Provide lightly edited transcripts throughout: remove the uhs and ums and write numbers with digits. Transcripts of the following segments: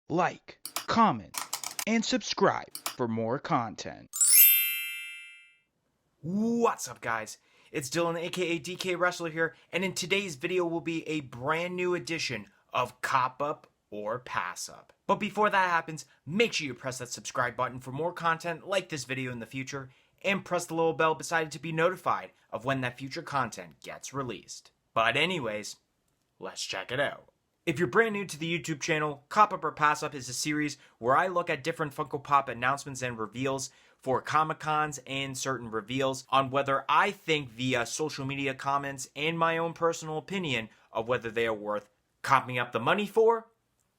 like, comment, and subscribe for more content. What's up, guys? It's Dylan, aka DK Wrestler here, and in today's video will be a brand new edition of Cop Up or Pass Up. But before that happens, make sure you press that subscribe button for more content like this video in the future, and press the little bell beside it to be notified of when that future content gets released. But anyways, let's check it out. If you're brand new to the YouTube channel, Cop Up or Pass Up is a series where I look at different Funko Pop announcements and reveals for Comic-Cons and certain reveals on whether I think via social media comments and my own personal opinion of whether they are worth copping up the money for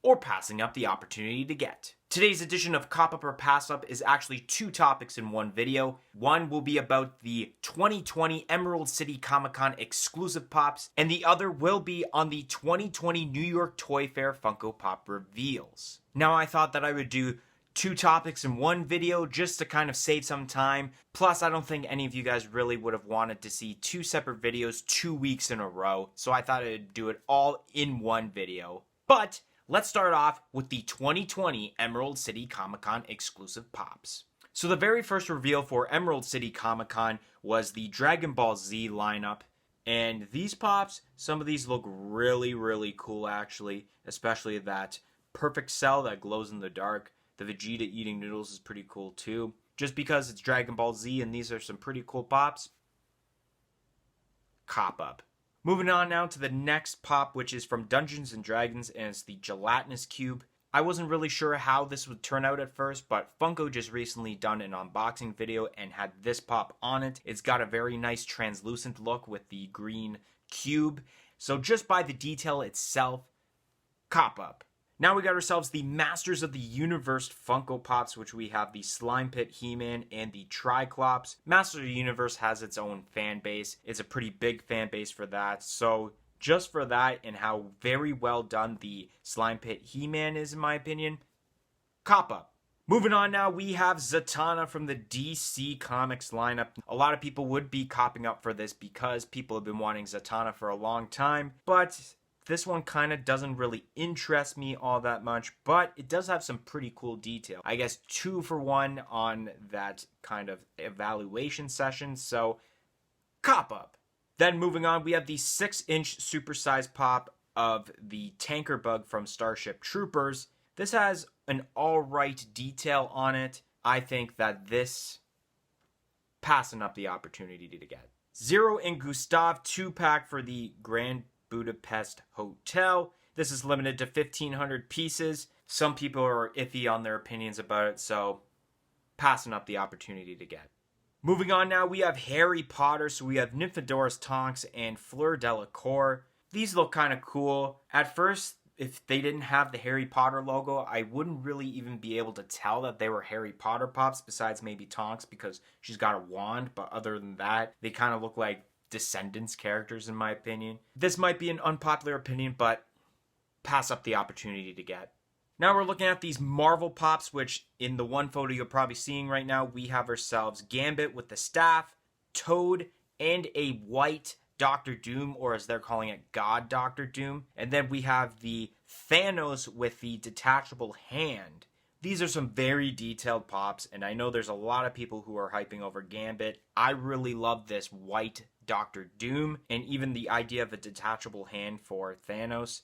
or passing up the opportunity to get. Today's edition of Cop Up or Pass Up is actually two topics in one video. One will be about the 2020 Emerald City Comic-Con exclusive pops, and the other will be on the 2020 New York Toy Fair Funko Pop reveals. Now I thought that I would do two topics in one video just to kind of save some time. Plus, I don't think any of you guys really would have wanted to see two separate videos 2 weeks in a row, so I thought I'd do it all in one video. But let's start off with the 2020 Emerald City Comic-Con exclusive pops. So the very first reveal for Emerald City Comic-Con was the Dragon Ball Z lineup. And these pops, some of these look really, really cool actually. Especially that Perfect Cell that glows in the dark. The Vegeta eating noodles is pretty cool too. Just because it's Dragon Ball Z and these are some pretty cool pops. Cop up. Moving on now to the next pop, which is from Dungeons & Dragons, and it's the Gelatinous Cube. I wasn't really sure how this would turn out at first, but Funko just recently done an unboxing video and had this pop on it. It's got a very nice translucent look with the green cube. So just by the detail itself, cop up. Now we got ourselves the Masters of the Universe Funko Pops, which we have the Slime Pit He-Man and the Triclops. Masters of the Universe has its own fan base. It's a pretty big fan base for that. So just for that and how very well done the Slime Pit He-Man is, in my opinion, cop up. Moving on now, we have Zatanna from the DC Comics lineup. A lot of people would be copping up for this because people have been wanting Zatanna for a long time, but this one kind of doesn't really interest me all that much, but it does have some pretty cool detail. I guess 2 for 1 on that kind of evaluation session, so cop up. Then moving on, we have the 6-inch supersized pop of the Tanker Bug from Starship Troopers. This has an alright detail on it. I think that this passing up the opportunity to get. Zero and Gustav 2-pack for the Grand Budapest Hotel. This is limited to 1,500 pieces. Some people are iffy on their opinions about it, so passing up the opportunity to get. Moving on now, we have Harry Potter. So we have Nymphadorus Tonks and Fleur Delacour. These look kind of cool. At first, if they didn't have the Harry Potter logo, I wouldn't really even be able to tell that they were Harry Potter pops, besides maybe Tonks because she's got a wand. But other than that, they kind of look like Descendants characters, in my opinion. This might be an unpopular opinion, but pass up the opportunity to get. Now we're looking at these Marvel pops, which in the one photo you're probably seeing right now, we have ourselves Gambit with the staff, Toad, and a white Doctor Doom, or as they're calling it, God Doctor Doom. And then we have the Thanos with the detachable hand. These are some very detailed pops, and I know there's a lot of people who are hyping over Gambit. I really love this white Doctor Doom, and even the idea of a detachable hand for Thanos.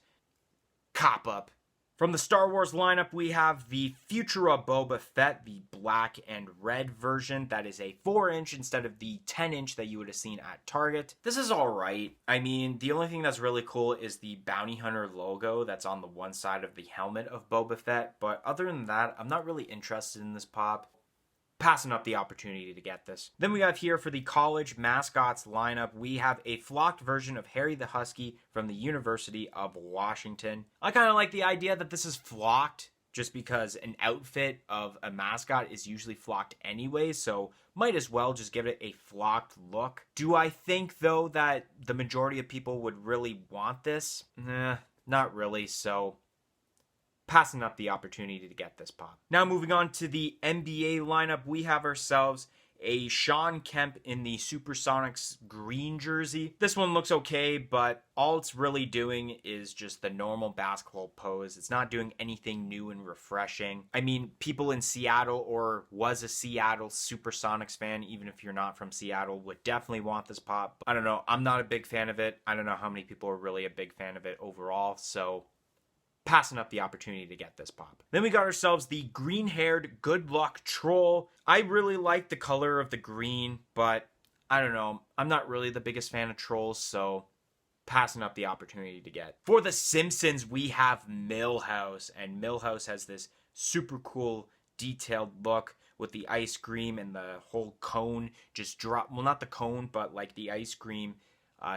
Cop up. From the Star Wars lineup, we have the Futura Boba Fett, the black and red version. That is a 4-inch instead of the 10-inch that you would have seen at Target. This is alright. I mean, the only thing that's really cool is the Bounty Hunter logo that's on the one side of the helmet of Boba Fett. But other than that, I'm not really interested in this pop. Passing up the opportunity to get this. Then we have here for the college mascots lineup, we have a flocked version of Harry the Husky from the University of Washington. I kind of like the idea that this is flocked, just because an outfit of a mascot is usually flocked anyway, so might as well just give it a flocked look. Do I think, though, that the majority of people would really want this? Not really, so passing up the opportunity to get this pop. Now moving on to the NBA lineup, we have ourselves a Sean Kemp in the Supersonics green jersey. This one looks okay, but all it's really doing is just the normal basketball pose. It's not doing anything new and refreshing. I mean, people in Seattle or was a Seattle Supersonics fan, even if you're not from Seattle, would definitely want this pop. I don't know. I'm not a big fan of it. I don't know how many people are really a big fan of it overall, so passing up the opportunity to get this pop. Then we got ourselves the green-haired Good Luck Troll. I really like the color of the green, but I don't know. I'm not really the biggest fan of trolls, so passing up the opportunity to get. For the Simpsons, we have Milhouse, and Milhouse has this super cool detailed look with the ice cream and the whole cone just drop. Well, not the cone, but like the ice cream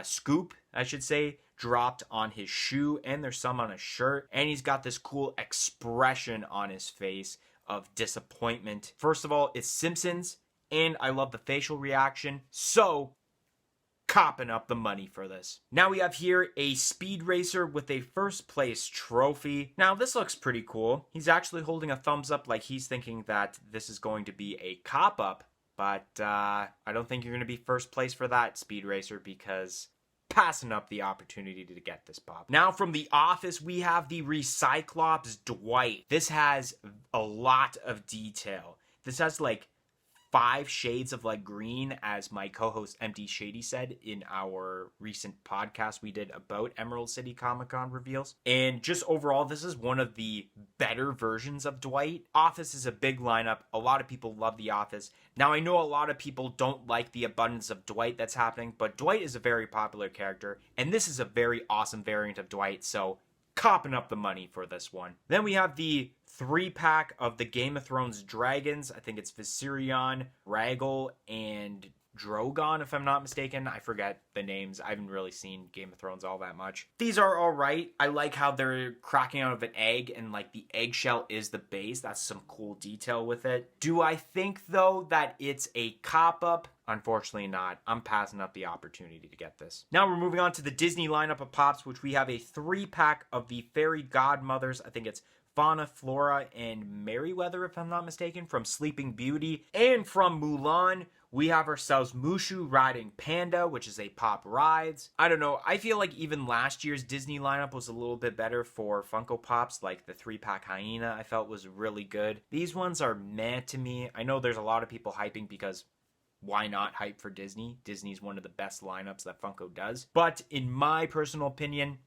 scoop, I should say, dropped on his shoe, and there's some on his shirt, and he's got this cool expression on his face of disappointment. First of all, it's Simpsons, and I love the facial reaction, so copping up the money for this. Now we have here a speed racer with a first place trophy. Now this looks pretty cool. He's actually holding a thumbs up like he's thinking that this is going to be a cop up, but I don't think you're going to be first place for that, speed racer, because passing up the opportunity to get this pop. Now from The Office, we have the Recyclops Dwight. This has a lot of detail. This has like 5 shades of like green, as my co-host MD Shady said in our recent podcast we did about Emerald City Comic-Con reveals. And just overall, this is one of the better versions of Dwight. Office is a big lineup. A lot of people love The Office. Now I know a lot of people don't like the abundance of Dwight that's happening, but Dwight is a very popular character, and this is a very awesome variant of Dwight, so copping up the money for this one. Then we have the 3-pack of the Game of Thrones dragons. I think it's Viserion, Rhaegal, and Drogon, if I'm not mistaken. I forget the names. I haven't really seen Game of Thrones all that much. These are all right. I like how they're cracking out of an egg, and like the eggshell is the base. That's some cool detail with it. Do I think, though, that it's a cop-up? Unfortunately not. I'm passing up the opportunity to get this. Now we're moving on to the Disney lineup of pops, which we have a 3-pack of the fairy godmothers. I think it's Fauna, Flora, and Merryweather, if I'm not mistaken, from Sleeping Beauty. And from Mulan, we have ourselves Mushu riding Panda, which is a Pop Rides. I don't know. I feel like even last year's Disney lineup was a little bit better for Funko Pops, like the 3-pack Hyena I felt was really good. These ones are meh to me. I know there's a lot of people hyping because why not hype for Disney? Disney's one of the best lineups that Funko does. But in my personal opinion,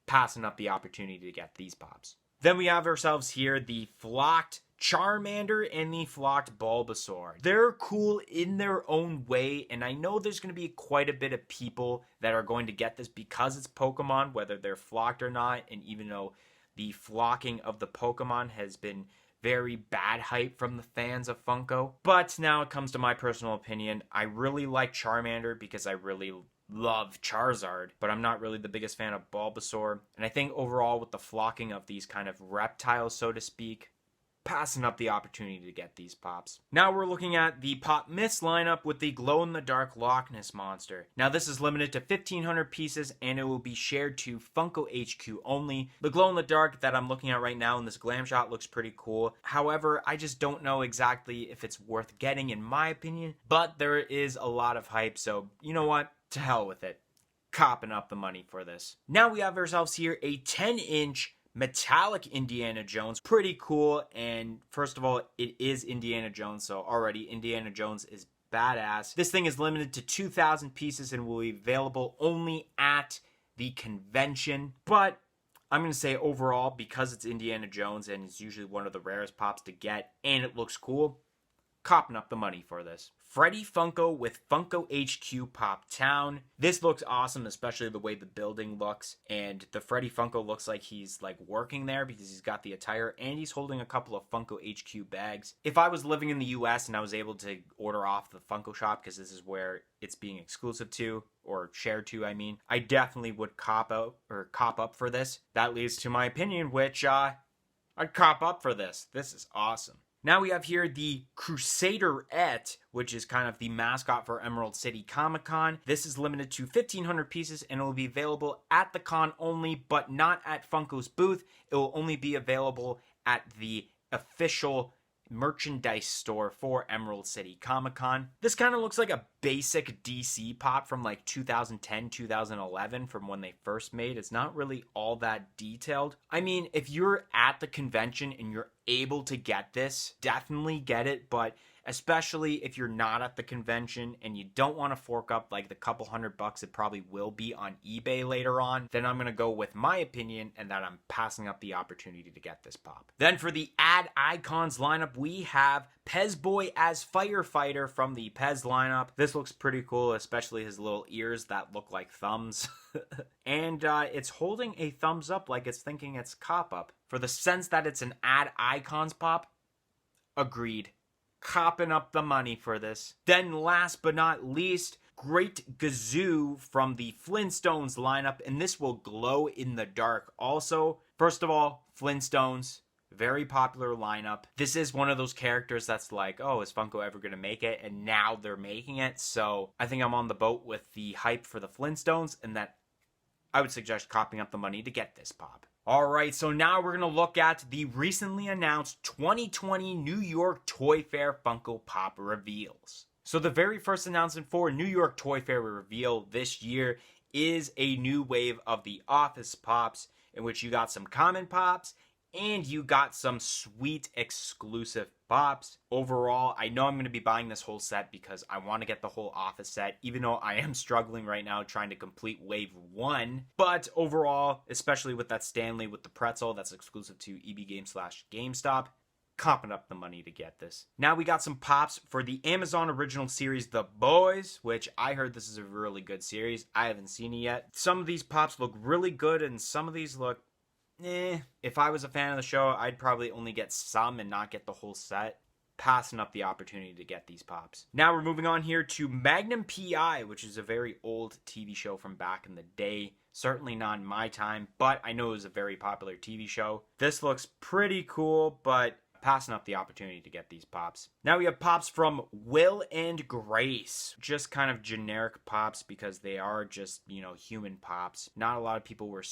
passing up the opportunity to get these pops. Then we have ourselves here the flocked Charmander and the flocked Bulbasaur. They're cool in their own way, and I know there's going to be quite a bit of people that are going to get this because it's Pokemon, whether they're flocked or not, and even though the flocking of the Pokemon has been very bad hype from the fans of Funko. But now it comes to my personal opinion. I really like Charmander because I really love Charizard, but I'm not really the biggest fan of Bulbasaur. And I think overall with the flocking of these kind of reptiles, so to speak, passing up the opportunity to get these pops. Now we're looking at the Pop Myths lineup with the glow-in-the-dark Loch Ness Monster. Now this is limited to 1,500 pieces, and it will be shared to Funko HQ only. The glow-in-the-dark that I'm looking at right now in this glam shot looks pretty cool. However, I just don't know exactly if it's worth getting in my opinion, but there is a lot of hype, so you know what? To hell with it. Copping up the money for this. Now we have ourselves here a 10-inch metallic Indiana Jones. Pretty cool, and first of all, it is Indiana Jones, so already Indiana Jones is badass. This thing is limited to 2,000 pieces and will be available only at the convention, but I'm going to say overall, because it's Indiana Jones and it's usually one of the rarest pops to get, and it looks cool, copping up the money for this. Freddy Funko with Funko HQ Pop Town. This looks awesome, especially the way the building looks. And the Freddy Funko looks like he's like working there because he's got the attire and he's holding a couple of Funko HQ bags. If I was living in the US and I was able to order off the Funko shop, because this is where it's being exclusive to, or shared to, I mean, I definitely would cop up for this. That leads to my opinion, which I'd cop up for this. This is awesome. Now we have here the Crusaderette, which is kind of the mascot for Emerald City Comic-Con. This is limited to 1,500 pieces and it will be available at the con only, but not at Funko's booth. It will only be available at the official merchandise store for Emerald City Comic Con. This kind of looks like a basic DC pop from like 2010, 2011 from when they first made. It's not really all that detailed. I mean, if you're at the convention and you're able to get this, definitely get it, but especially if you're not at the convention and you don't want to fork up like the couple $100 it probably will be on eBay later on, then I'm going to go with my opinion and that I'm passing up the opportunity to get this pop. Then for the Ad Icons lineup, we have Pez Boy as Firefighter from the Pez lineup. This looks pretty cool, especially his little ears that look like thumbs. And it's holding a thumbs up like it's thinking it's cop up. For the sense that it's an Ad Icons pop, agreed. Copping up the money for this. Then last but not least, Great Gazoo from the Flintstones lineup, and this will glow in the dark also. First of all, Flintstones, very popular lineup. This is one of those characters that's like, oh, is Funko ever going to make it? And now they're making it, so I think I'm on the boat with the hype for the Flintstones, and that I would suggest copping up the money to get this pop. Alright, so now we're going to look at the recently announced 2020 New York Toy Fair Funko Pop reveals. So the very first announcement for New York Toy Fair reveal this year is a new wave of the Office Pops, in which you got some common pops and you got some sweet exclusive pops. Overall, I know I'm going to be buying this whole set because I want to get the whole Office set, even though I am struggling right now trying to complete Wave 1. But overall, especially with that Stanley with the pretzel that's exclusive to EB Games/GameStop, copping up the money to get this. Now we got some pops for the Amazon original series, The Boys, which I heard this is a really good series. I haven't seen it yet. Some of these pops look really good and some of these look if I was a fan of the show, I'd probably only get some and not get the whole set. Passing up the opportunity to get these pops. Now we're moving on here to Magnum P.I., which is a very old TV show from back in the day. Certainly not in my time, but I know it was a very popular TV show. This looks pretty cool, but passing up the opportunity to get these pops. Now we have pops from Will and Grace. Just kind of generic pops because they are just, human pops. Not a lot of people were...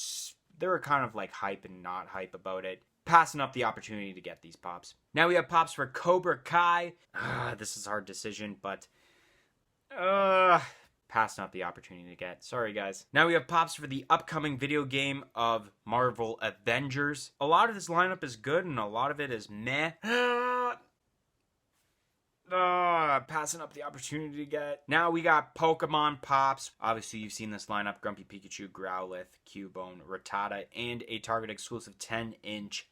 They were kind of like hype and not hype about it. Passing up the opportunity to get these pops. Now we have pops for Cobra Kai. This is a hard decision, but... passing up the opportunity to get. Sorry, guys. Now we have pops for the upcoming video game of Marvel Avengers. A lot of this lineup is good, and a lot of it is meh. Passing up the opportunity to get. Now we got Pokemon pops. Obviously, you've seen this lineup. Grumpy Pikachu, Growlithe, Cubone, Rattata, and a Target exclusive 10-inch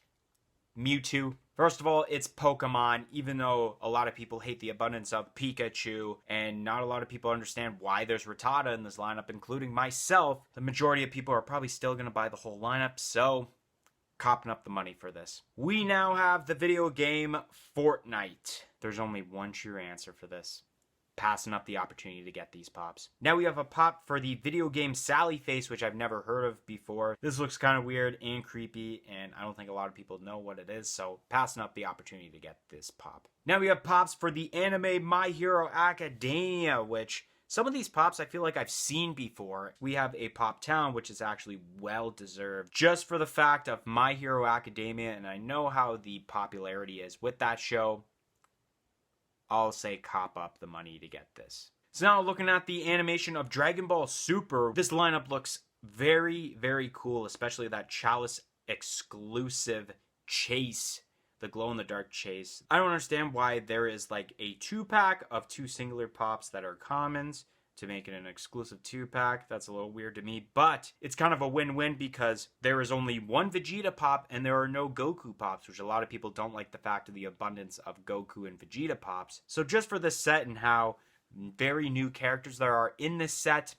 Mewtwo. First of all, it's Pokemon, even though a lot of people hate the abundance of Pikachu, and not a lot of people understand why there's Rattata in this lineup, including myself. The majority of people are probably still going to buy the whole lineup, so copping up the money for this. We now have the video game Fortnite. There's only one true answer for this. Passing up the opportunity to get these pops. Now we have a pop for the video game Sally Face, which I've never heard of before. This looks kind of weird and creepy, and I don't think a lot of people know what it is, so passing up the opportunity to get this pop. Now we have pops for the anime My Hero Academia, which some of these pops I feel like I've seen before. We have a Pop Town, which is actually well deserved, just for the fact of My Hero Academia, and I know how the popularity is with that show. I'll say cop up the money to get this. So now looking at the animation of Dragon Ball Super, this lineup looks very, very cool, especially that Chalice exclusive chase, the glow-in-the-dark chase. I don't understand why there is like a 2-pack of 2 singular pops that are commons to make it an exclusive 2-pack. That's a little weird to me, but it's kind of a win-win because there is only one Vegeta pop and there are no Goku pops, which a lot of people don't like the fact of the abundance of Goku and Vegeta pops. So just for this set and how very new characters there are in this set,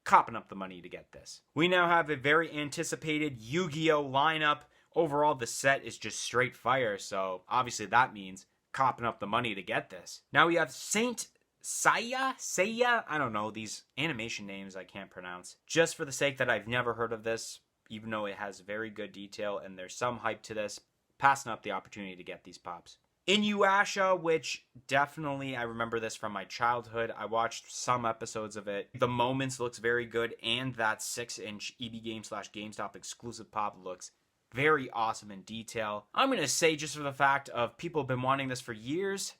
copping up the money to get this. We now have a very anticipated Yu-Gi-Oh lineup. Overall, the set is just straight fire, so obviously that means copping up the money to get this. Now we have Saint Seiya? I don't know, these animation names I can't pronounce. Just for the sake that I've never heard of this, even though it has very good detail and there's some hype to this, passing up the opportunity to get these pops. Inuyasha, which definitely, I remember this from my childhood. I watched some episodes of it. The Moments looks very good, and that 6-inch EB Games/GameStop exclusive pop looks Very awesome in detail. I'm going to say, just for the fact of people have been wanting this for years,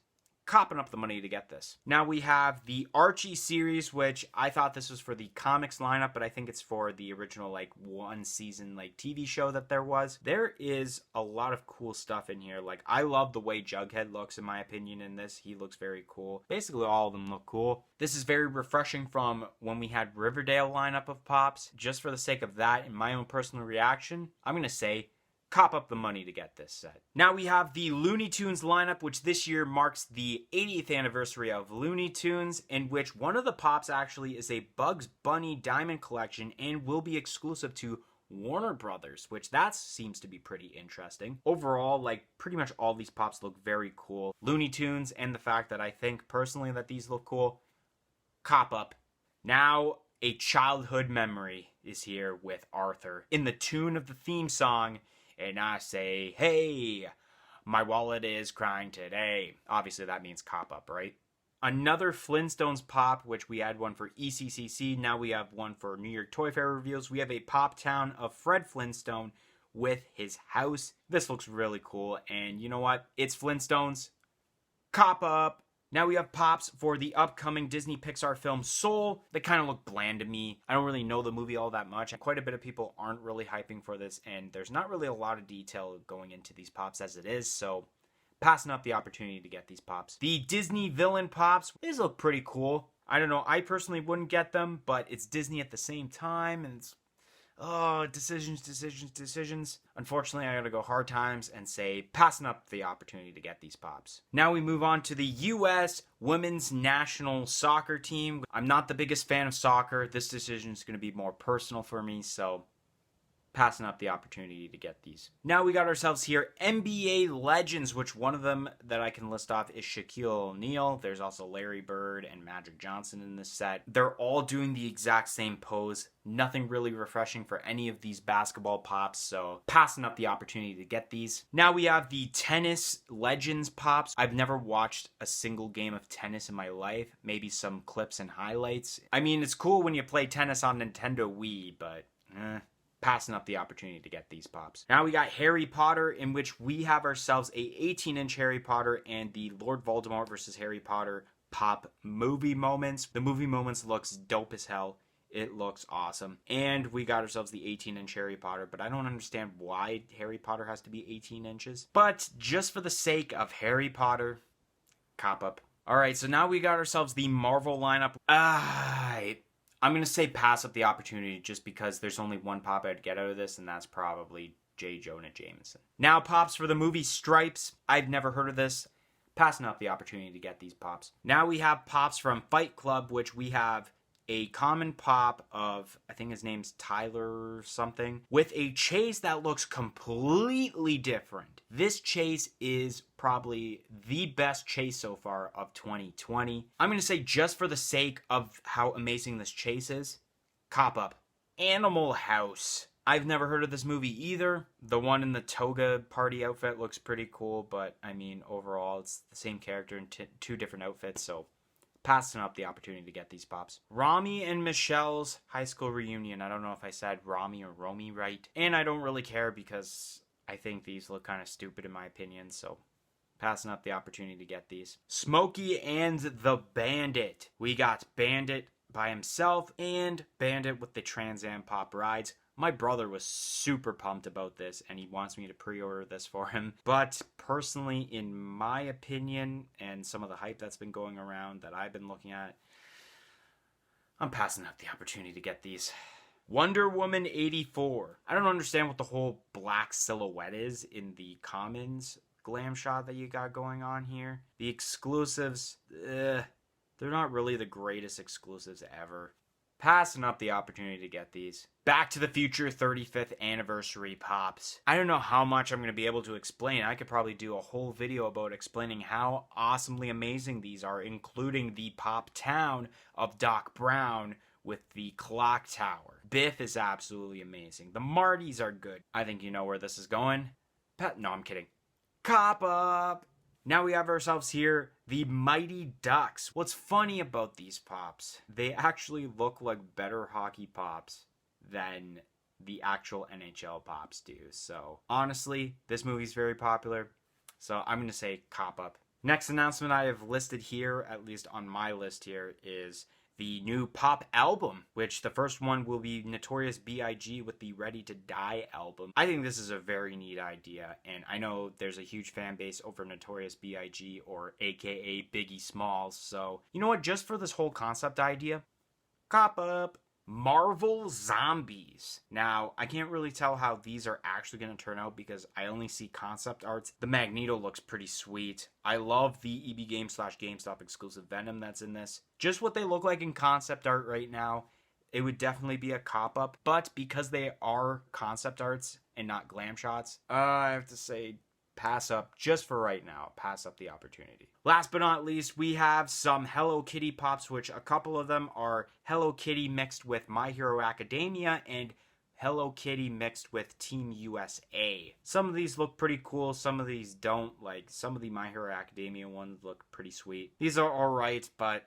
copping up the money to get this. Now we have the Archie series, which I thought this was for the comics lineup, but I think it's for the original like one season like TV show that there was. There is a lot of cool stuff in here. Like, I love the way Jughead looks, in my opinion, in this. He looks very cool. Basically all of them look cool. This is very refreshing from when we had Riverdale lineup of Pops. Just for the sake of that and my own personal reaction, I'm going to say cop up the money to get this set. Now we have the Looney Tunes lineup, which this year marks the 80th anniversary of Looney Tunes, in which one of the Pops actually is a Bugs Bunny Diamond Collection and will be exclusive to Warner Brothers, which that seems to be pretty interesting. Overall, like, pretty much all these Pops look very cool. Looney Tunes, and the fact that I think personally that these look cool, cop up. Now, a childhood memory is here with Arthur. In the tune of the theme song, and I say, hey, my wallet is crying today. Obviously, that means cop up, right? Another Flintstones Pop, which we had one for ECCC. Now we have one for New York Toy Fair reveals. We have a Pop Town of Fred Flintstone with his house. This looks really cool. And you know what? It's Flintstones. Cop up. Now we have Pops for the upcoming Disney Pixar film Soul. They kind of look bland to me. I don't really know the movie all that much. Quite a bit of people aren't really hyping for this, and there's not really a lot of detail going into these Pops as it is, so passing up the opportunity to get these Pops. The Disney Villain Pops, these look pretty cool. I don't know, I personally wouldn't get them, but it's Disney at the same time, and it's decisions. Unfortunately, I gotta go hard times and say passing up the opportunity to get these Pops. Now we move on to the U.S. Women's National Soccer Team. I'm not the biggest fan of soccer. This decision is gonna be more personal for me, so passing up the opportunity to get these. Now we got ourselves here NBA Legends, which one of them that I can list off is Shaquille O'Neal. There's also Larry Bird and Magic Johnson in this set. They're all doing the exact same pose. Nothing really refreshing for any of these basketball Pops, so passing up the opportunity to get these. Now we have the Tennis Legends Pops. I've never watched a single game of tennis in my life. Maybe some clips and highlights. I mean, it's cool when you play tennis on Nintendo Wii, but passing up the opportunity to get these Pops. Now we got Harry Potter, in which we have ourselves a 18-inch Harry Potter and the Lord Voldemort versus Harry Potter Pop movie moments. The movie moments looks dope as hell. It looks awesome. And we got ourselves the 18-inch Harry Potter, but I don't understand why Harry Potter has to be 18 inches. But just for the sake of Harry Potter, cop up. Alright, so now we got ourselves the Marvel lineup. I'm going to say pass up the opportunity just because there's only one Pop I'd get out of this, and that's probably J. Jonah Jameson. Now, Pops for the movie Stripes. I've never heard of this. Passing up the opportunity to get these Pops. Now we have Pops from Fight Club, which we have a common Pop of, I think his name's Tyler something, with a chase that looks completely different. This chase is probably the best chase so far of 2020. I'm going to say, just for the sake of how amazing this chase is, cop up. Animal House. I've never heard of this movie either. The one in the toga party outfit looks pretty cool, but I mean, overall, it's the same character in two different outfits, so passing up the opportunity to get these Pops. Rami and Michelle's high school reunion. I don't know if I said Rami or Romy right. And I don't really care because I think these look kind of stupid in my opinion, so passing up the opportunity to get these. Smokey and the Bandit. We got Bandit by himself and Bandit with the Trans Am Pop rides. My brother was super pumped about this, and he wants me to pre-order this for him. But personally, in my opinion, and some of the hype that's been going around that I've been looking at, I'm passing up the opportunity to get these. Wonder Woman 84. I don't understand what the whole black silhouette is in the Commons glam shot that you got going on here. The exclusives, they're not really the greatest exclusives ever. Passing up the opportunity to get these. Back to the Future 35th Anniversary Pops. I don't know how much I'm going to be able to explain. I could probably do a whole video about explaining how awesomely amazing these are, including the Pop Town of Doc Brown with the clock tower. Biff is absolutely amazing. The Martys are good. I think you know where this is going. No, I'm kidding. Cop up! Now we have ourselves here the Mighty Ducks. What's funny about these Pops, they actually look like better hockey Pops than the actual NHL pops do. So honestly, this movie's very popular. So I'm going to say cop up. Next announcement I have listed here, at least on my list here, is the new pop album, which the first one will be Notorious B.I.G. with the Ready to Die album. I think this is a very neat idea, and I know there's a huge fan base over Notorious B.I.G. or aka Biggie Smalls, so you know what, just for this whole concept idea, cop up. Marvel Zombies. Now, I can't really tell how these are actually going to turn out because I only see concept arts. The Magneto looks pretty sweet. I love the EB Games / GameStop exclusive Venom that's in this. Just what they look like in concept art right now, it would definitely be a cop-up. But because they are concept arts and not glam shots, I have to say pass up just for right now. Pass up the opportunity. Last but not least, we have some Hello Kitty pops, which a couple of them are Hello Kitty mixed with My Hero Academia and Hello Kitty mixed with Team USA. Some of these look pretty cool, some of these don't. Like, some of the My Hero Academia ones look pretty sweet. These are alright, but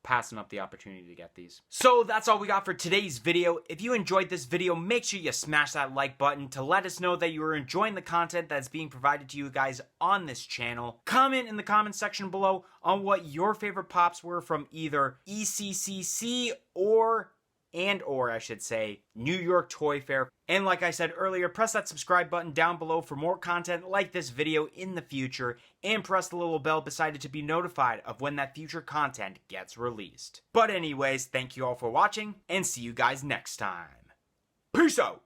passing up the opportunity to get these. So that's all we got for today's video. If you enjoyed this video, make sure you smash that like button to let us know that you are enjoying the content that's being provided to you guys on this channel. Comment in the comment section below on what your favorite pops were from either ECCC or I should say, New York Toy Fair. And like I said earlier, press that subscribe button down below for more content like this video in the future, and press the little bell beside it to be notified of when that future content gets released. But anyways, thank you all for watching, and see you guys next time. Peace out!